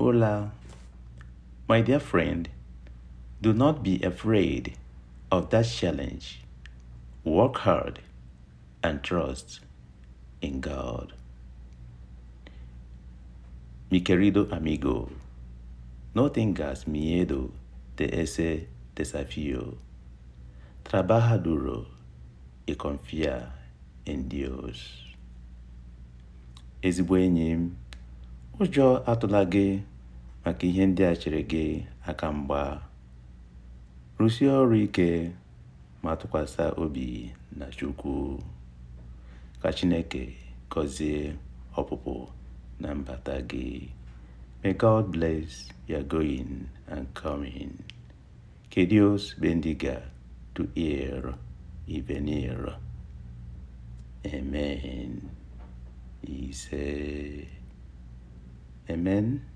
Hola, my dear friend, do not be afraid of that challenge. Work hard and trust in God. Mi querido amigo, no tengas miedo de ese desafío. Trabaja duro y confía en Dios. Ezigbo enyi m, ụjọ atụla gị maka ihe ndị a chere gị aka mgba. Rụsie ọrụ ike ma tụkwasị obi na Chukwu. Ka Chineke gọzie ọpụpụ na mbata gị. May God bless your going and coming. Que Dios bendiga tu ir y venir. Amen. Y say, Amen.